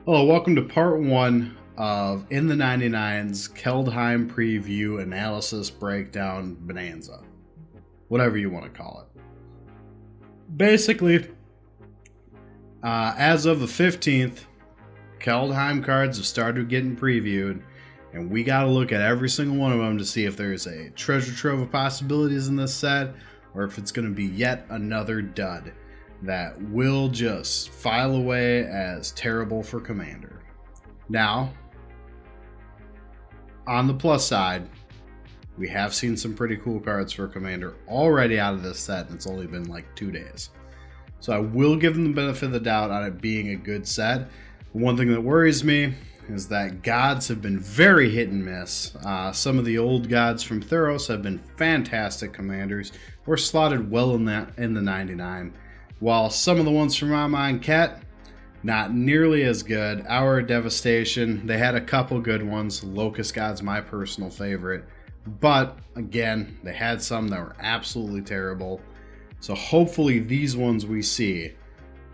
Hello, welcome to part one of In the 99's Kaldheim preview analysis breakdown bonanza. Whatever you want to call it. Basically, as of the 15th, Kaldheim cards have started getting previewed, and we got to look at every single one of them to see if there's a treasure trove of possibilities in this set, or if it's going to be yet another dud that will just file away as terrible for Commander. Now, on the plus side, we have seen some pretty cool cards for Commander already out of this set, and it's only been like 2 days. So I will give them the benefit of the doubt on it being a good set. One thing that worries me is that gods have been very hit and miss. Some of the old gods from Theros have been fantastic commanders, or slotted well in the 99. While some of the ones from Mama and Ket, not nearly as good. Hour of Devastation, they had a couple good ones. Locust God's my personal favorite. But, again, they had some that were absolutely terrible. So hopefully these ones we see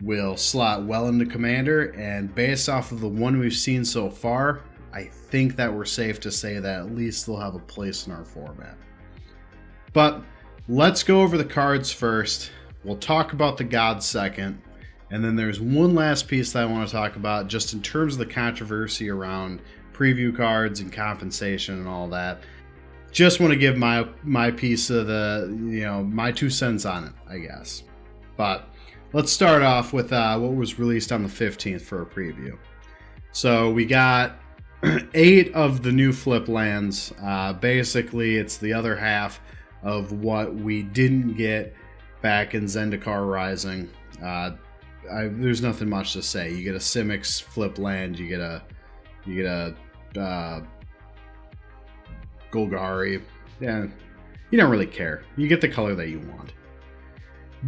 will slot well into Commander. And based off of the one we've seen so far, I think that we're safe to say that at least they'll have a place in our format. But let's go over the cards first. We'll talk about the gods second, and then there's one last piece that I want to talk about just in terms of the controversy around preview cards and compensation and all that. Just want to give my piece of the, my 2 cents on it, I guess. But let's start off with what was released on the 15th for a preview. So we got 8 of the new flip lands. Basically, it's the other half of what we didn't get back in Zendikar Rising. There's nothing much to say. You get a Simic flip land. You get a Golgari. Yeah, you don't really care. You get the color that you want.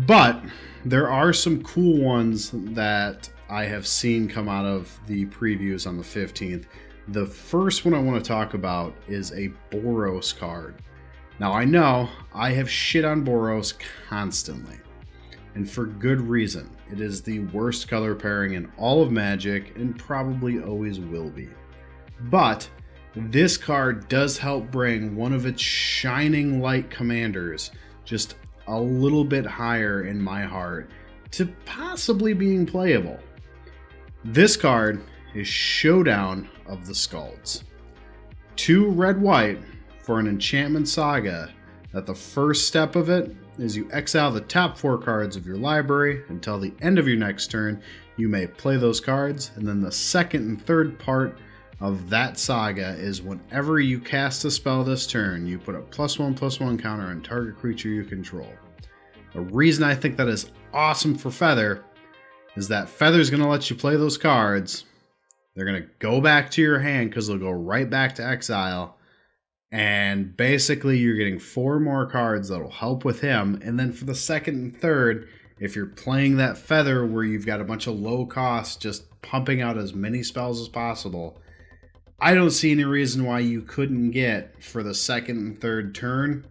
But there are some cool ones that I have seen come out of the previews on the 15th. The first one I want to talk about is a Boros card. Now, I know I have shit on Boros constantly, and for good reason. It is the worst color pairing in all of Magic, and probably always will be. But this card does help bring one of its shining light commanders just a little bit higher in my heart to possibly being playable. This card is Showdown of the Skalds. 2 red-white for an enchantment saga that the first step of it is you exile the top 4 cards of your library until the end of your next turn. You may play those cards, and then the second and third part of that saga is whenever you cast a spell this turn, you put a +1/+1 counter on target creature you control. The reason I think that is awesome for Feather is that Feather's going to let you play those cards. They're going to go back to your hand because they'll go right back to exile. And basically, you're getting 4 more cards that'll help with him. And then for the second and third, if you're playing that Feather where you've got a bunch of low cost, just pumping out as many spells as possible, I don't see any reason why you couldn't get, for the second and third turn,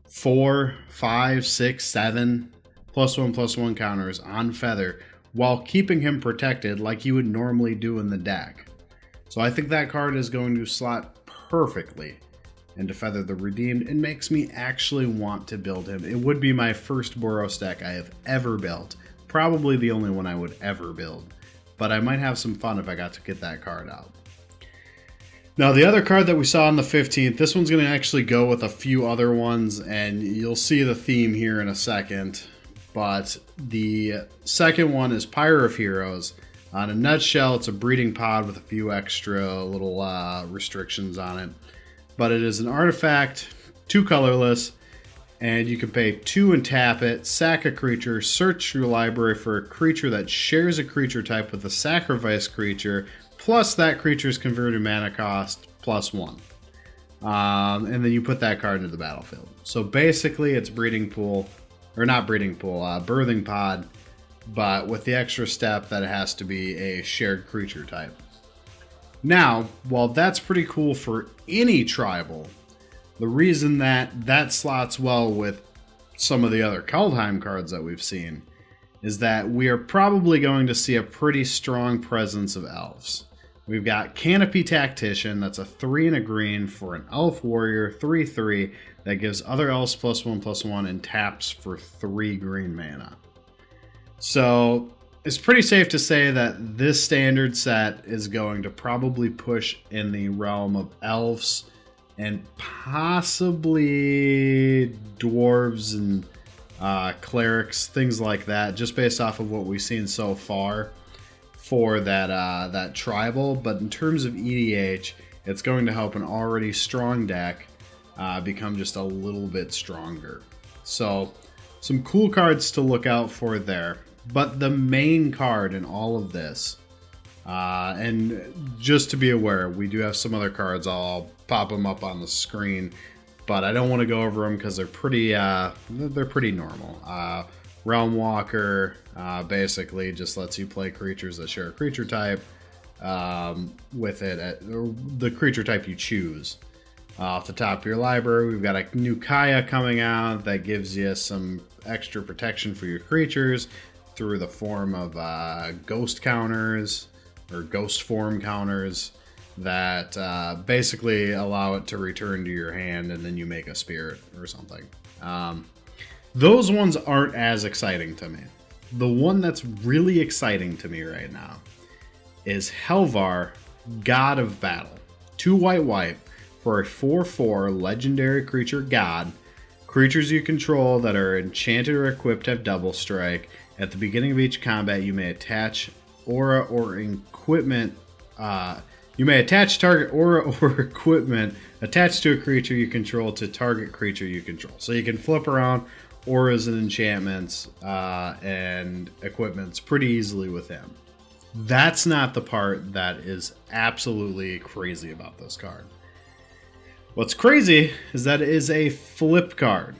4, 5, 6, 7 +1/+1 counters on Feather while keeping him protected like you would normally do in the deck. So I think that card is going to slot perfectly into Feather the Redeemed and makes me actually want to build him. It would be my first Boros deck I have ever built. Probably the only one I would ever build. But I might have some fun if I got to get that card out. Now the other card that we saw on the 15th, this one's going to actually go with a few other ones, and you'll see the theme here in a second. But the second one is Pyro of Heroes. In a nutshell, it's a breeding pod with a few extra little restrictions on it. But it is an artifact, 2 colorless, and you can pay 2 and tap it, sack a creature, search your library for a creature that shares a creature type with a sacrifice creature, plus that creature's converted mana cost +1. And then you put that card into the battlefield. So basically, it's breeding pool, or not breeding pool, birthing pod, but with the extra step that it has to be a shared creature type. Now, while that's pretty cool for any tribal, the reason that slots well with some of the other Kaldheim cards that we've seen is that we are probably going to see a pretty strong presence of elves. We've got Canopy Tactician, that's a 3 and a green for an elf warrior, 3/3, that gives other elves +1/+1 and taps for 3 green mana. So it's pretty safe to say that this standard set is going to probably push in the realm of elves and possibly dwarves and clerics, things like that, just based off of what we've seen so far for that tribal. But in terms of EDH, it's going to help an already strong deck become just a little bit stronger. So some cool cards to look out for there. But the main card in all of this, and just to be aware, we do have some other cards. I'll pop them up on the screen, but I don't want to go over them because they're pretty normal. Realm Walker basically just lets you play creatures that share a creature type with it, or the creature type you choose. Off the top of your library, we've got a new Kaya coming out that gives you some extra protection for your creatures through the form of ghost counters or ghost form counters that basically allow it to return to your hand, and then you make a spirit or something. Those ones aren't as exciting to me. The one that's really exciting to me right now is Helvar, God of Battle. 2 white for a 4/4 legendary creature god. Creatures you control that are enchanted or equipped have double strike. At the beginning of each combat, you may attach aura or equipment. You may attach target aura or equipment attached to a creature you control to target creature you control. So you can flip around auras and enchantments and equipments pretty easily with him. That's not the part that is absolutely crazy about this card. What's crazy is that it is a flip card.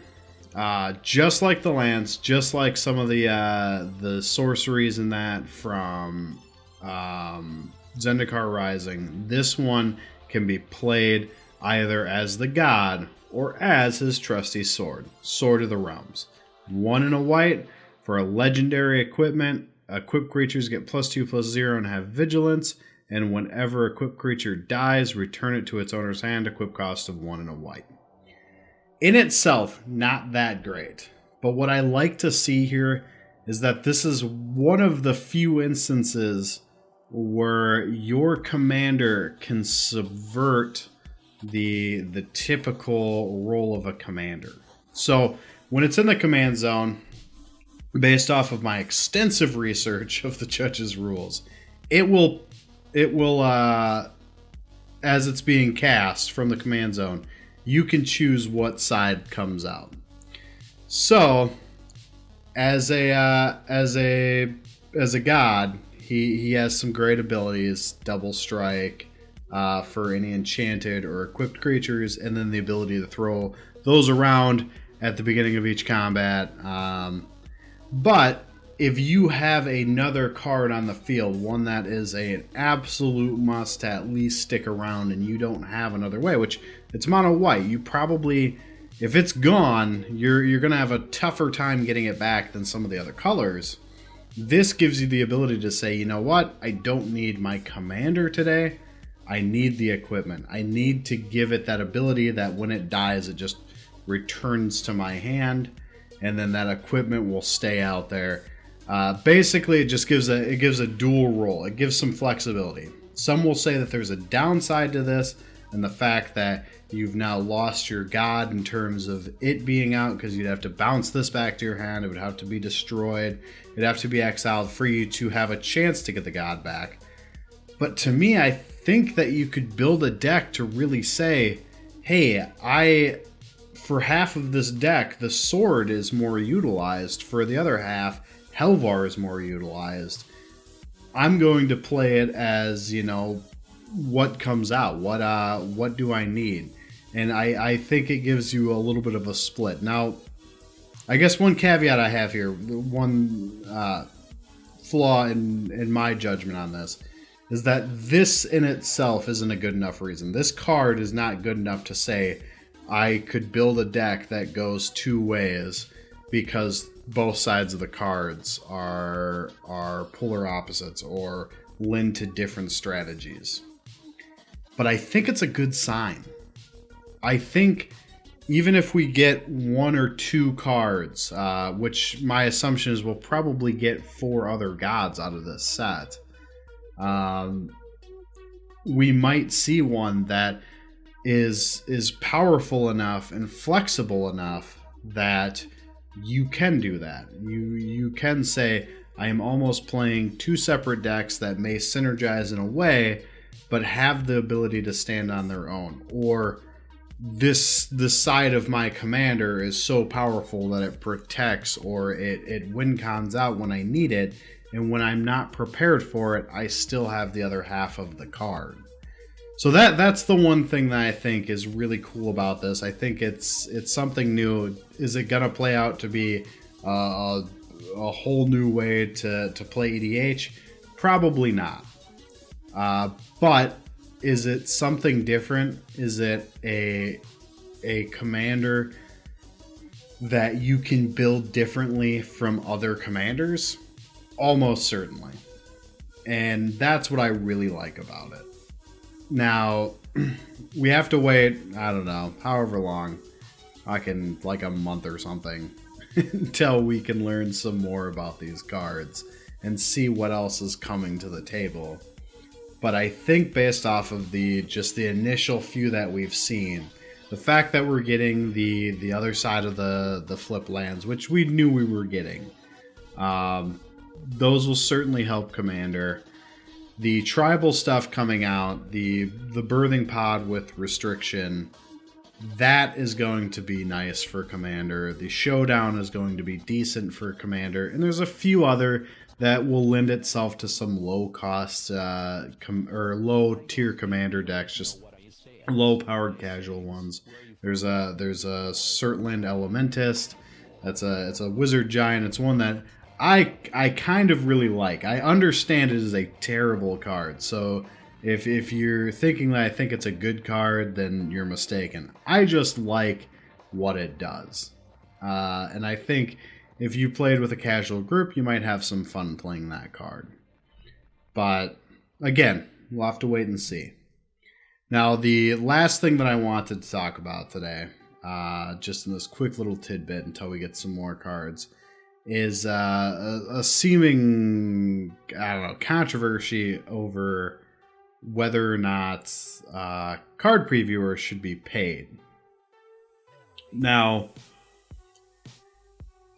Just like the lands, just like some of the sorceries in that from Zendikar Rising, this one can be played either as the god or as his trusty sword, Sword of the Realms. 1 and a white for a legendary equipment. Equipped creatures get +2/+0 and have vigilance, and whenever a equipped creature dies, return it to its owner's hand, equip cost of 1 and a white. In itself, not that great. But what I like to see here is that this is one of the few instances where your commander can subvert the typical role of a commander. So when it's in the command zone, based off of my extensive research of the judge's rules, it will as it's being cast from the command zone, you can choose what side comes out. So, as a god, he has some great abilities: double strike for any enchanted or equipped creatures, and then the ability to throw those around at the beginning of each combat. But if you have another card on the field, one that is an absolute must to at least stick around, and you don't have another way, which it's mono white, you probably, if it's gone, you're going to have a tougher time getting it back than some of the other colors. This gives you the ability to say, you know what, I don't need my commander today, I need the equipment. I need to give it that ability that when it dies, it just returns to my hand, and then that equipment will stay out there. Basically, it just gives a dual role. It gives some flexibility. Some will say that there's a downside to this, and the fact that you've now lost your god in terms of it being out, because you'd have to bounce this back to your hand. It would have to be destroyed. It'd have to be exiled for you to have a chance to get the god back. But to me, I think that you could build a deck to really say, hey, for half of this deck, the sword is more utilized. For the other half, Helvar is more utilized. I'm going to play it as, you know, what comes out. What do I need? And I think it gives you a little bit of a split. Now, I guess one caveat I have here, one flaw in my judgment on this, is that this in itself isn't a good enough reason. This card is not good enough to say I could build a deck that goes two ways because both sides of the cards are polar opposites or lend to different strategies. But I think it's a good sign. I think even if we get 1 or 2 cards, which my assumption is we'll probably get 4 other gods out of this set, we might see one that is powerful enough and flexible enough that you can do that. You can say, I am almost playing 2 separate decks that may synergize in a way, but have the ability to stand on their own. Or this side of my commander is so powerful that it protects or it win cons out when I need it, and when I'm not prepared for it, I still have the other half of the card. So that's the one thing that I think is really cool about this. I think it's something new. Is it gonna play out to be a whole new way to play EDH? Probably not. But is it something different? Is it a commander that you can build differently from other commanders? Almost certainly. And that's what I really like about it. Now, we have to wait, I don't know, however long, like a month or something, until we can learn some more about these cards and see what else is coming to the table. But I think based off of just the initial few that we've seen, the fact that we're getting the other side of the flip lands, which we knew we were getting, those will certainly help Commander. The tribal stuff coming out, the birthing pod with restriction, that is going to be nice for Commander. The Showdown is going to be decent for Commander. And there's a few other that will lend itself to some low-cost or low-tier Commander decks, just low-powered casual ones. There's a Surtland Elementist. It's a Wizard Giant. It's one that I kind of really like. I understand it is a terrible card, so if you're thinking that I think it's a good card, then you're mistaken. I just like what it does. And I think if you played with a casual group, you might have some fun playing that card. But again, we'll have to wait and see. Now, the last thing that I wanted to talk about today, just in this quick little tidbit until we get some more cards, is a seeming, I don't know, controversy over whether or not card previewers should be paid. Now,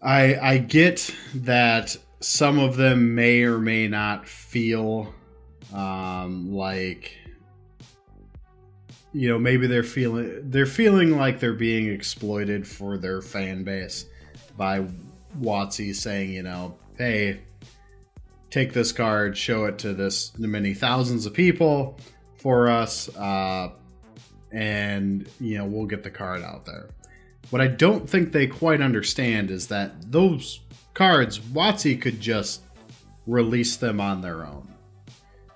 I get that some of them may or may not feel like, you know, maybe they're feeling like they're being exploited for their fan base by WotC saying, you know, hey, take this card, show it to this many thousands of people for us, and, you know, we'll get the card out there. What I don't think they quite understand is that those cards, WotC could just release them on their own.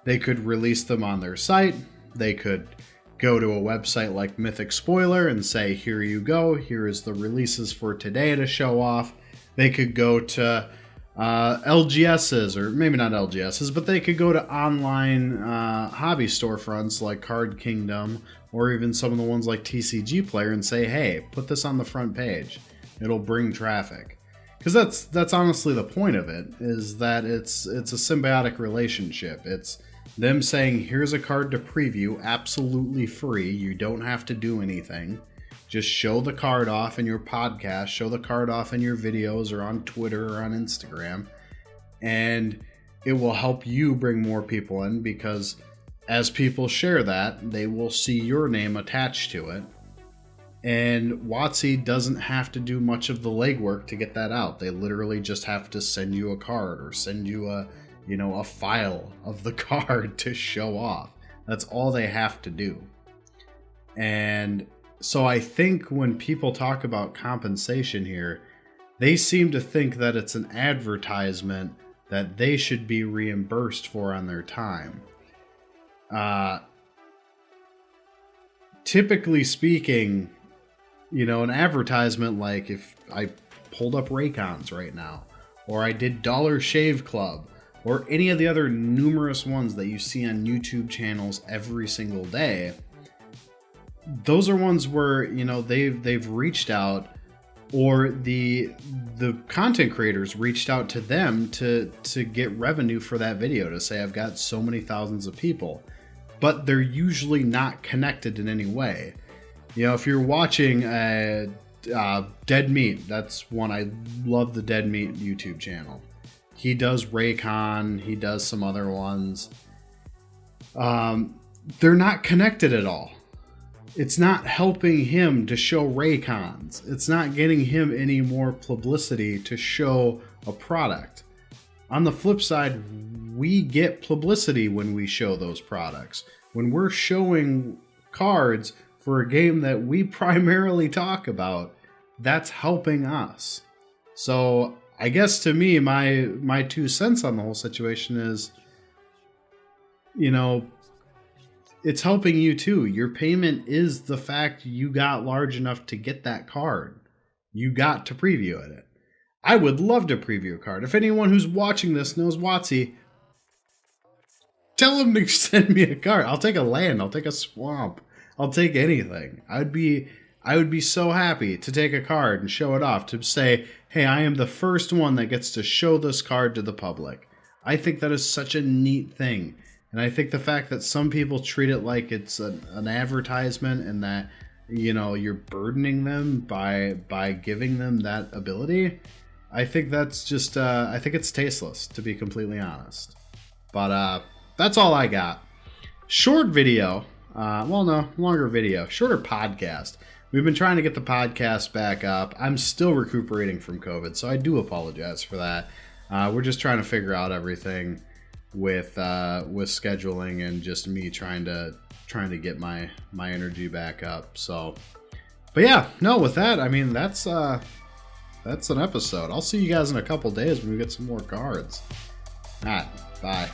They could release them on their site. They could go to a website like Mythic Spoiler and say, here you go, here is the releases for today to show off. They could go to LGSs, or maybe not LGSs, but they could go to online hobby storefronts like Card Kingdom, or even some of the ones like TCG Player, and say, hey, put this on the front page. It'll bring traffic. Because that's honestly the point of it, is that it's a symbiotic relationship. It's them saying, here's a card to preview, absolutely free, you don't have to do anything. Just show the card off in your podcast, show the card off in your videos or on Twitter or on Instagram, and it will help you bring more people in, because as people share that, they will see your name attached to it. And WotC doesn't have to do much of the legwork to get that out. They literally just have to send you a card or send you a file of the card to show off. That's all they have to do. And so I think when people talk about compensation here, they seem to think that it's an advertisement that they should be reimbursed for on their time. Typically speaking, you know, an advertisement, like if I pulled up Raycons right now, or I did Dollar Shave Club, or any of the other numerous ones that you see on YouTube channels every single day. Those are ones where, you know, they've reached out, or the content creators reached out to them to get revenue for that video, to say I've got so many thousands of people, but they're usually not connected in any way. You know, if you're watching Dead Meat, that's one, I love the Dead Meat YouTube channel. He does Raycon, he does some other ones. They're not connected at all. It's not helping him to show Raycons. It's not getting him any more publicity to show a product. On the flip side, we get publicity when we show those products. When we're showing cards for a game that we primarily talk about, that's helping us. So I guess to me, my 2 cents on the whole situation is, you know, it's helping you too. Your payment is the fact you got large enough to get that card. You got to preview it. I would love to preview a card. If anyone who's watching this knows WotC, tell him to send me a card. I'll take a land. I'll take a swamp. I'll take anything. I would be so happy to take a card and show it off, to say, hey, I am the first one that gets to show this card to the public. I think that is such a neat thing. And I think the fact that some people treat it like it's an advertisement, and that, you know, you're burdening them by giving them that ability, I think that's just, I think it's tasteless, to be completely honest. But that's all I got. Short video, well, no, longer video, shorter podcast. We've been trying to get the podcast back up. I'm still recuperating from COVID, so I do apologize for that. We're just trying to figure out everything with scheduling, and just me trying to get my energy back up. So, but yeah, no, with that, I mean, that's an episode. I'll see you guys in a couple days when we get some more cards. All right, bye.